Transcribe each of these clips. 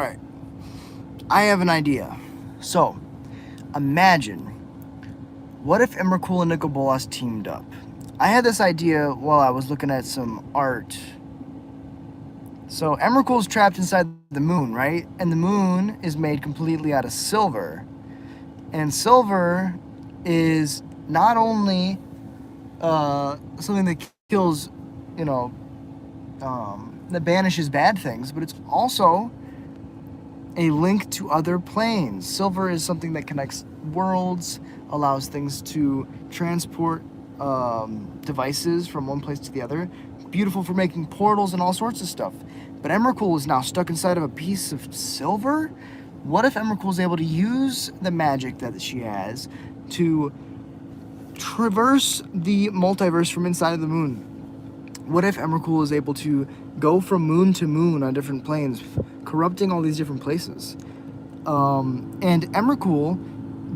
Alright, I have an idea. So, imagine, what if Emrakul and Nicol Bolas teamed up? I had this idea while I was looking at some art. So, Emrakul's trapped inside the moon, right? And the moon is made completely out of silver. And silver is not only something that kills, you know, that banishes bad things, but it's also a link to other planes. Silver is something that connects worlds, allows things to transport devices from one place to the other. Beautiful for making portals and all sorts of stuff. But Emrakul is now stuck inside of a piece of silver? What if Emrakul is able to use the magic that she has to traverse the multiverse from inside of the moon? What if Emrakul is able to go from moon to moon on different planes, corrupting all these different places? And Emrakul,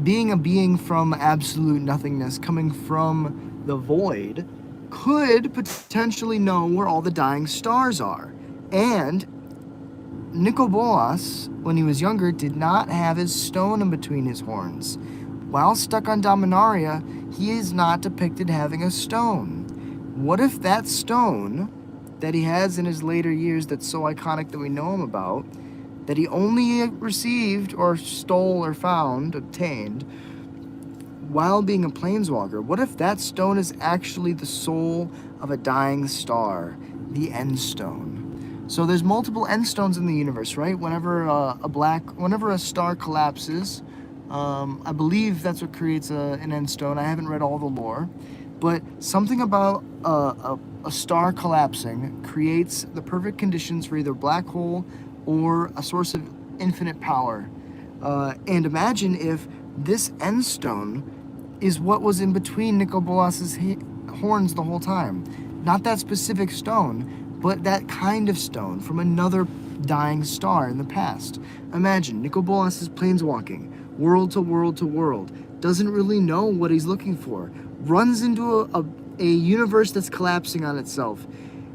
being a being from absolute nothingness, coming from the void, could potentially know where all the dying stars are. And Nicol Bolas, when he was younger, did not have his stone in between his horns. While stuck on Dominaria, he is not depicted having a stone. What if that stone that he has in his later years that's so iconic that we know him about, that he only received or stole or found, obtained, while being a planeswalker, what if that stone is actually the soul of a dying star, the End Stone? So there's multiple End Stones in the universe, right? Whenever a star collapses, I believe that's what creates an End Stone. I haven't read all the lore, but something about a star collapsing creates the perfect conditions for either a black hole or a source of infinite power. And imagine if this End Stone is what was in between Nicol Bolas's horns the whole time. Not that specific stone, but that kind of stone from another dying star in the past. Imagine, Nicol Bolas is planeswalking, world to world to world, doesn't really know what he's looking for, runs into a universe that's collapsing on itself.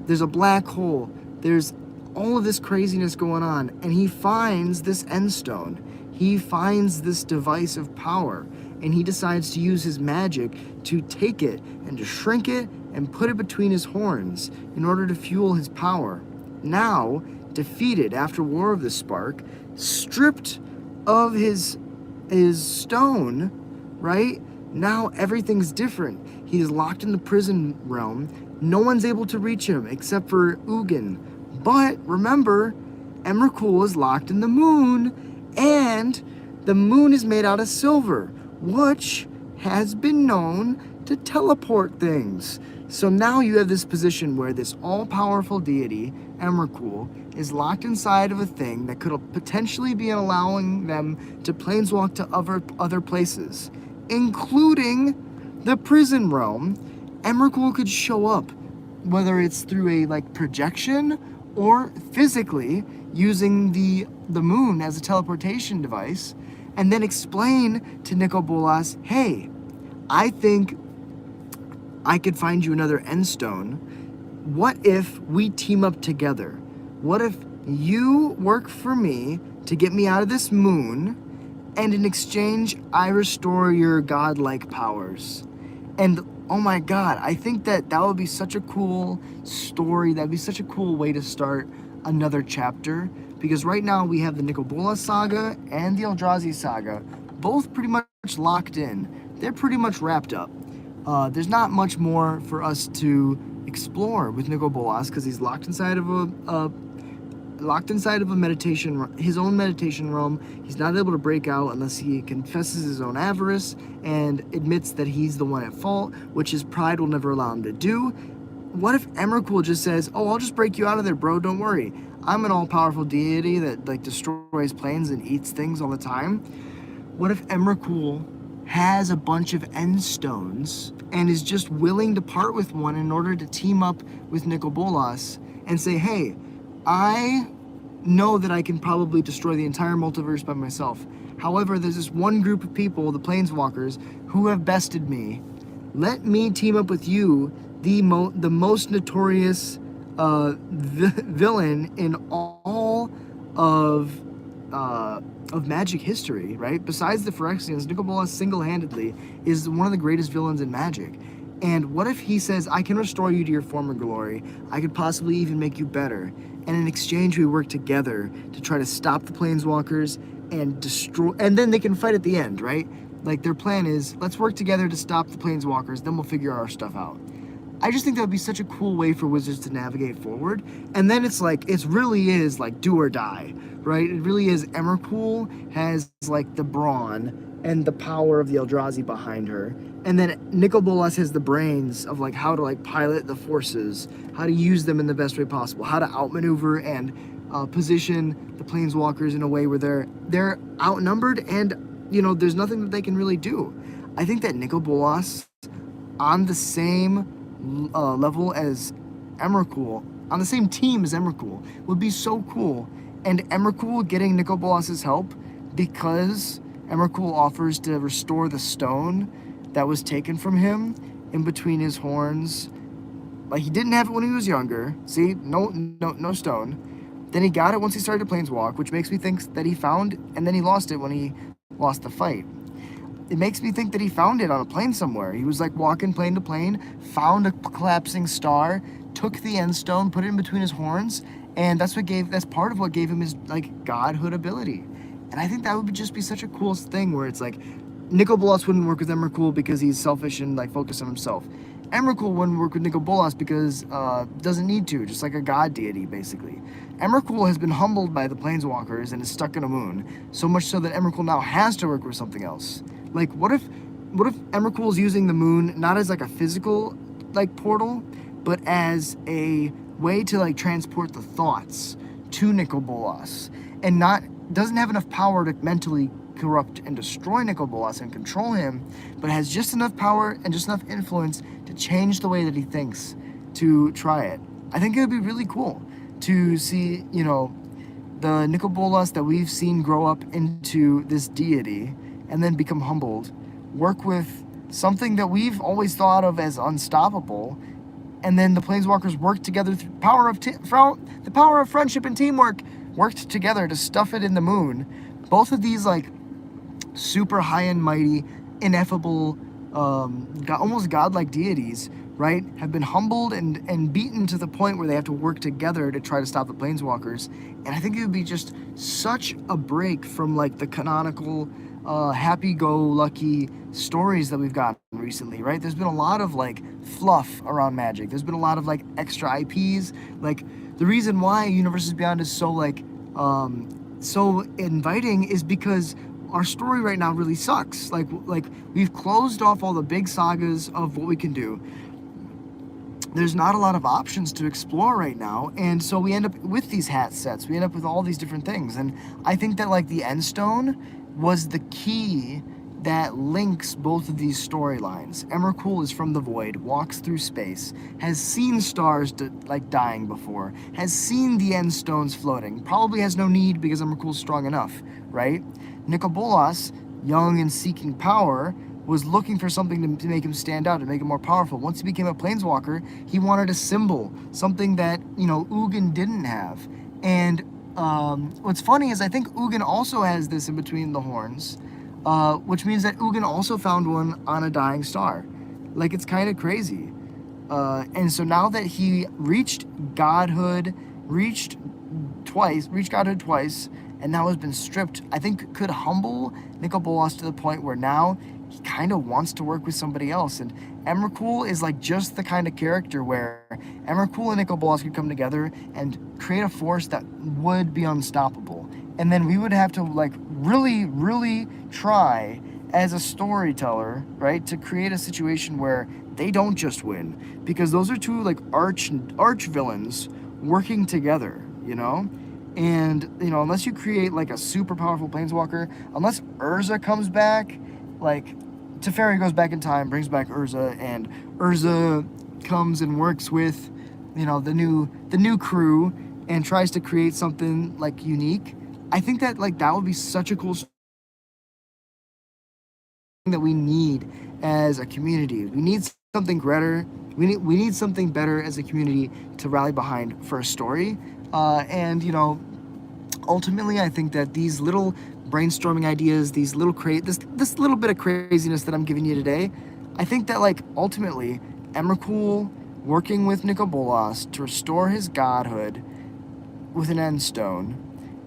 There's a black hole, there's all of this craziness going on, and he finds this End Stone. He finds this device of power, and he decides to use his magic to take it and to shrink it and put it between his horns in order to fuel his power. Now, defeated after War of the Spark, stripped of his stone, right? Now everything's different. He is locked in the prison realm. No one's able to reach him except for Ugin. But remember, Emrakul is locked in the moon, and the moon is made out of silver, which has been known to teleport things. So now you have this position where this all-powerful deity, Emrakul, is locked inside of a thing that could potentially be allowing them to planeswalk to other places, including the prison realm. Emrakul could show up, whether it's through a projection or physically using the moon as a teleportation device, and then explain to Nicol Bolas, hey, I think I could find you another End Stone. What if we team up together? What if you work for me to get me out of this moon, and in exchange, I restore your godlike powers? And oh my god, I think that would be such a cool story. That'd be such a cool way to start another chapter. Because right now we have the Nicol Bolas saga and the Eldrazi saga, both pretty much locked in. They're pretty much wrapped up. There's not much more for us to explore with Nicol Bolas because he's locked inside of a meditation, his own meditation realm. He's not able to break out unless he confesses his own avarice and admits that he's the one at fault, which his pride will never allow him to do. What if Emrakul just says, oh, I'll just break you out of there, bro, don't worry. I'm an all-powerful deity that destroys planes and eats things all the time. What if Emrakul has a bunch of End Stones and is just willing to part with one in order to team up with Nicol Bolas and say, hey, I know that I can probably destroy the entire multiverse by myself. However, there's this one group of people, the Planeswalkers, who have bested me. Let me team up with you, the most notorious villain in all of of Magic history, right? Besides the Phyrexians, Nicol Bolas single-handedly is one of the greatest villains in Magic. And what if he says, I can restore you to your former glory, I could possibly even make you better, and in exchange we work together to try to stop the Planeswalkers and destroy, and then they can fight at the end, right? Like, their plan is, let's work together to stop the Planeswalkers, then we'll figure our stuff out. I just think that would be such a cool way for Wizards to navigate forward. And then it's like, it really is like do or die, right? It really is. Emrakul has like the brawn and the power of the Eldrazi behind her. And then Nicol Bolas has the brains of like how to like pilot the forces, how to use them in the best way possible, how to outmaneuver and position the Planeswalkers in a way where they're outnumbered and, you know, there's nothing that they can really do. I think that Nicol Bolas on the same level as Emrakul, on the same team as Emrakul, would be so cool. And Emrakul getting Nicol Bolas's help because Emrakul offers to restore the stone that was taken from him in between his horns. Like, he didn't have it when he was younger. See, no stone. Then he got it once he started to planeswalk, which makes me think that he found, and then he lost it when he lost the fight. It makes me think that he found it on a plane somewhere. He was like walking plane to plane, found a collapsing star, took the end stone, put it in between his horns, and that's part of what gave him his like godhood ability. And I think that would just be such a cool thing where it's like Nicol Bolas wouldn't work with Emrakul because he's selfish and like focused on himself. Emrakul wouldn't work with Nicol Bolas because doesn't need to, just like a god deity basically. Emrakul has been humbled by the Planeswalkers and is stuck in a moon, so much so that Emrakul now has to work with something else. Like, what if Emrakul's using the moon not as like a physical like portal, but as a way to like transport the thoughts to Nicol Bolas, and doesn't have enough power to mentally corrupt and destroy Nicol Bolas and control him, but has just enough power and just enough influence to change the way that he thinks to try it. I think it would be really cool to see, you know, the Nicol Bolas that we've seen grow up into this deity and then become humbled, work with something that we've always thought of as unstoppable, and then the Planeswalkers worked together through the power of friendship and teamwork, worked together to stuff it in the moon. Both of these like super high and mighty, ineffable, almost godlike deities, right, have been humbled and beaten to the point where they have to work together to try to stop the Planeswalkers. And I think it would be just such a break from like the canonical happy-go-lucky stories that we've gotten recently, right? There's been a lot of like fluff around Magic. There's been a lot of like extra IPs. Like, the reason why Universes Beyond is so like so inviting is because our story right now really sucks. Like we've closed off all the big sagas of what we can do. There's not a lot of options to explore right now, and so we end up with these hat sets. We end up with all these different things, and I think that like the End Stone was the key that links both of these storylines. Emrakul is from the void, walks through space, has seen stars dying before, has seen the End Stones floating, probably has no need because Emrakul's strong enough, right? Nicol Bolas, young and seeking power, was looking for something to make him stand out, to make him more powerful. Once he became a Planeswalker, he wanted a symbol, something that, you know, Ugin didn't have. And what's funny is I think Ugin also has this in between the horns, which means that Ugin also found one on a dying star. Like, it's kind of crazy. And so now that he reached godhood twice, and now has been stripped, I think could humble Nicol Bolas to the point where now he kind of wants to work with somebody else. And Emrakul is like just the kind of character where Emrakul and Nicol Bolas could come together and create a force that would be unstoppable. And then we would have to like really, really try as a storyteller, right, to create a situation where they don't just win, because those are two like arch villains working together, you know? And, you know, unless you create like a super powerful Planeswalker, unless Urza comes back, like Teferi goes back in time, brings back Urza, and Urza comes and works with, you know, the new crew and tries to create something like unique. I think that like that would be such a cool thing that we need as a community. We need something better. We need something better as a community to rally behind for a story. And, you know, ultimately, I think that these little brainstorming ideas, these little this little bit of craziness that I'm giving you today, I think that like ultimately, Emrakul working with Nicol Bolas to restore his godhood with an end stone,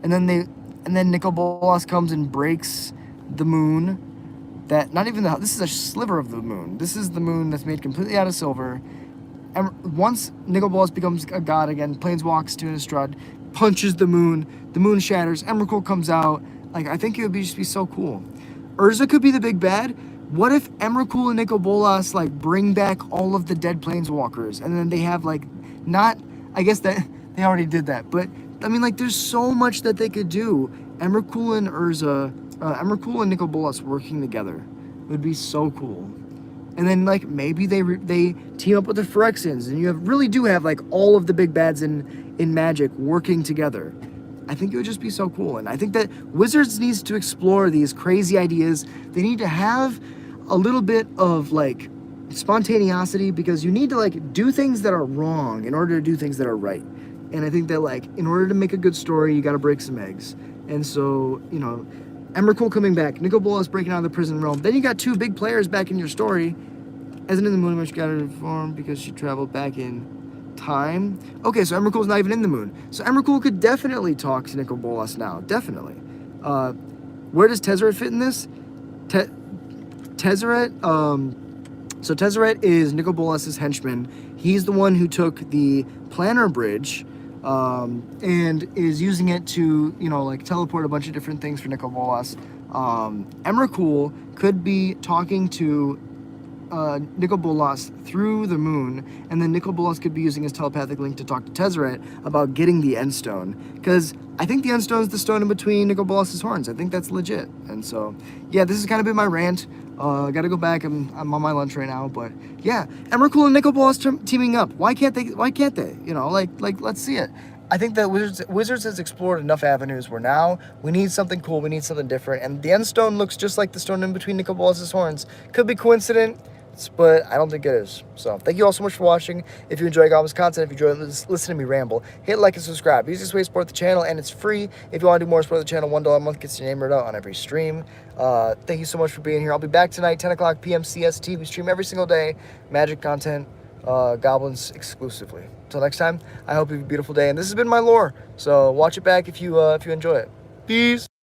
and then Nicol Bolas comes and breaks the moon. That not even this is a sliver of the moon. This is the moon that's made completely out of silver. And once Nicol Bolas becomes a god again, planeswalks to Innistrad, punches the moon shatters, Emrakul comes out. Like, I think it would just be so cool. Urza could be the big bad. What if Emrakul and Nicol Bolas, like, bring back all of the dead planeswalkers, and then they have, like, not, I guess that they already did that, but, I mean, like, there's so much that they could do. Emrakul and Urza, Emrakul and Nicol Bolas working together would be so cool. And then, like, maybe they team up with the Phyrexians, and you really do have, like, all of the big bads in Magic working together. I think it would just be so cool. And I think that Wizards needs to explore these crazy ideas. They need to have a little bit of, like, spontaneity, because you need to, like, do things that are wrong in order to do things that are right. And I think that, like, in order to make a good story, you got to break some eggs. And so, you know, Emrakul coming back, Nicol Bolas breaking out of the prison realm. Then you got two big players back in your story. Isn't in the moon, which got her formed because she traveled back in time. Okay, so Emrakul's not even in the moon. So Emrakul could definitely talk to Nicol Bolas now. Definitely. Where does Tezzeret fit in this? Tezzeret, so Tezzeret is Nicol Bolas' henchman. He's the one who took the Planner Bridge, and is using it to, you know, like, teleport a bunch of different things for Nicol Bolas. Emrakul could be talking to Nicol Bolas through the moon, and then Nicol Bolas could be using his telepathic link to talk to Tezzeret about getting the End Stone, because I think the End Stone is the stone in between Nicol Bolas' horns. I think that's legit. And so, yeah, this has kind of been my rant. I gotta go back. I'm on my lunch right now, but yeah, Emrakul and Nicol Bolas teaming up. Why can't they? You know, like let's see it. I think that Wizards has explored enough avenues where now we need something cool, we need something different, and the End Stone looks just like the stone in between Nicol Bolas' horns. Could be coincident, but I don't think it is. So thank you all so much for watching. If you enjoy Goblin's content, if you enjoy listening to me ramble, hit like and subscribe. Easiest way to support the channel, and it's free. If you want to do more, support the channel. $1 a month gets your name read out on every stream. Thank you so much for being here. I'll be back tonight, 10 o'clock p.m. CST. We stream every single day. Magic content, Goblins exclusively. Until next time, I hope you have a beautiful day. And this has been my lore, so watch it back if you enjoy it. Peace.